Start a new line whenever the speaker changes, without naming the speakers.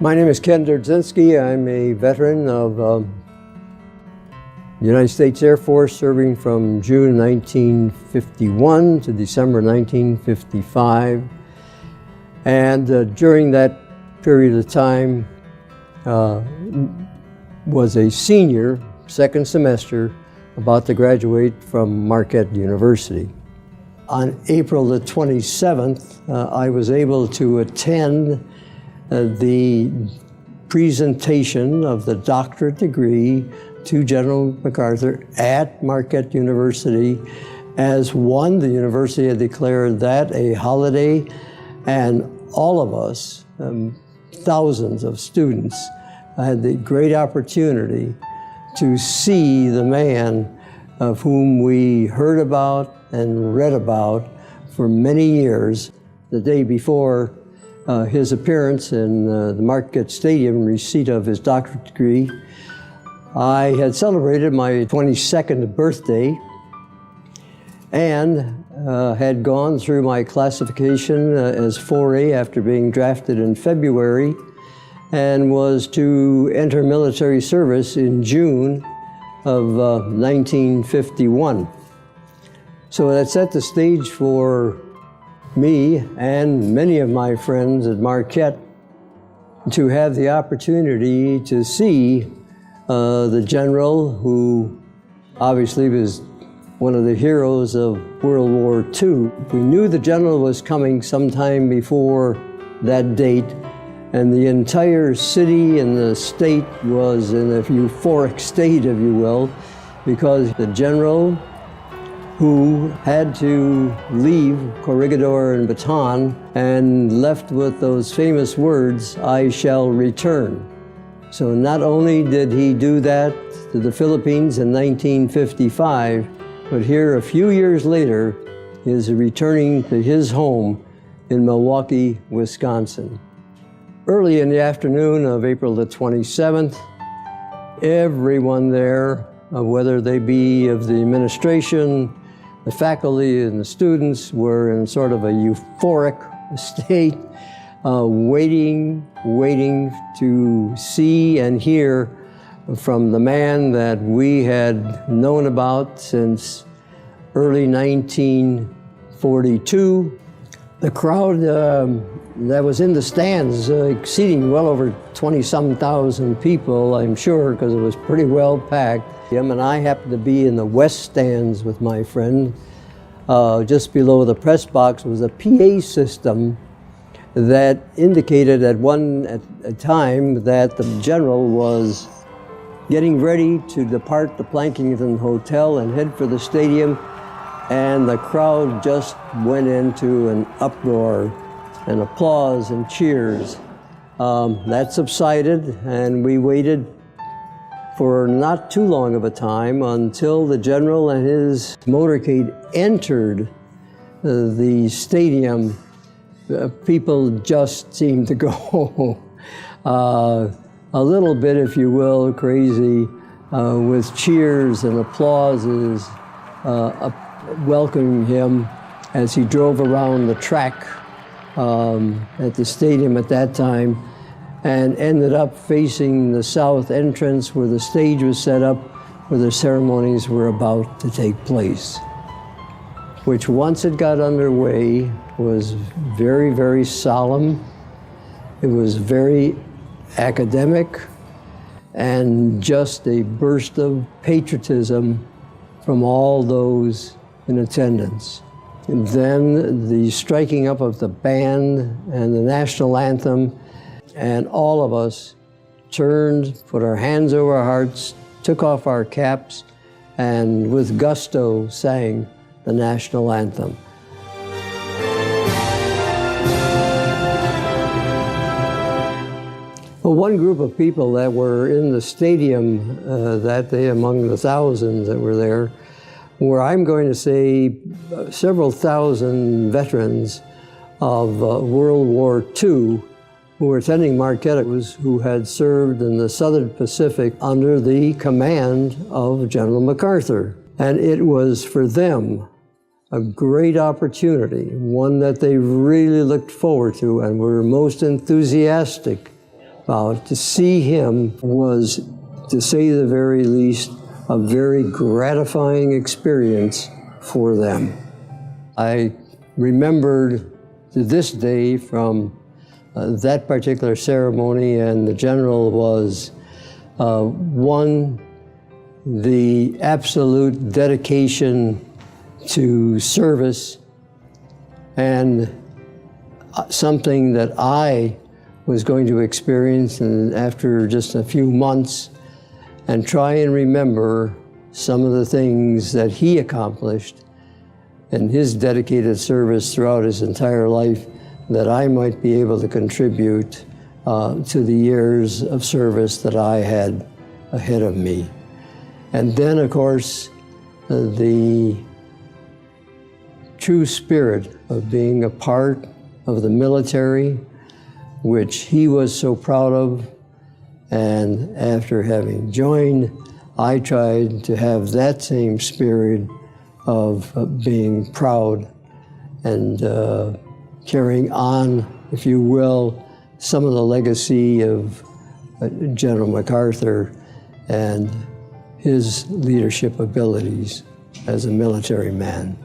My name is Ken Derdzinski. I'm a veteran of the United States Air Force, serving from June 1951 to December 1955. And during that period of time, was a senior, second semester, about to graduate from Marquette University. On April the 27th, I was able to attend the presentation of the doctorate degree to General MacArthur at Marquette University. As one, the university had declared that a holiday, and all of us, thousands of students, had the great opportunity to see the man of whom we heard about and read about for many years. The day before his appearance in the Marquette Stadium, receipt of his doctorate degree, I had celebrated my 22nd birthday and had gone through my classification as 4A after being drafted in February, and was to enter military service in June of 1951. So that set the stage for me and many of my friends at Marquette to have the opportunity to see the general, who obviously was one of the heroes of World War II. We knew the general was coming sometime before that date, and the entire city and the state was in a euphoric state, if you will, because the general, who had to leave Corregidor and Bataan and left with those famous words, "I shall return." So not only did he do that to the Philippines in 1955, but here a few years later, he is returning to his home in Milwaukee, Wisconsin. Early in the afternoon of April the 27th, everyone there, whether they be of the administration, the faculty, and the students, were in sort of a euphoric state, waiting to see and hear from the man that we had known about since early 1942. The crowd that was in the stands, exceeding well over 20-some thousand people, I'm sure, because it was pretty well packed. And I happened to be in the west stands with my friend. Just below the press box was a PA system that indicated at a time that the general was getting ready to depart the Plankington Hotel and head for the stadium, and the crowd just went into an uproar and applause and cheers. That subsided, and we waited for not too long of a time until the general and his motorcade entered the stadium. People just seemed to go a little bit, if you will, crazy, with cheers and applauses welcoming him as he drove around the track at the stadium at that time, and ended up facing the south entrance where the stage was set up, where the ceremonies were about to take place, which once it got underway was very, very solemn. It was very academic, and just a burst of patriotism from all those in attendance. And then the striking up of the band and the national anthem, and all of us turned, put our hands over our hearts, took off our caps, and with gusto sang the national anthem. Well, one group of people that were in the stadium that day, among the thousands that were there, were, I'm going to say, several thousand veterans of World War II who were attending Marquette, who had served in the Southern Pacific under the command of General MacArthur. And it was for them a great opportunity, one that they really looked forward to and were most enthusiastic To see him was, to say the very least, a very gratifying experience for them. I remembered to this day from that particular ceremony, and the general was one, the absolute dedication to service, and something that I was going to experience and after just a few months, and try and remember some of the things that he accomplished in his dedicated service throughout his entire life, that I might be able to contribute to the years of service that I had ahead of me. And then, of course, the true spirit of being a part of the military, which he was so proud of. And after having joined, I tried to have that same spirit of being proud and carrying on, if you will, some of the legacy of General MacArthur and his leadership abilities as a military man.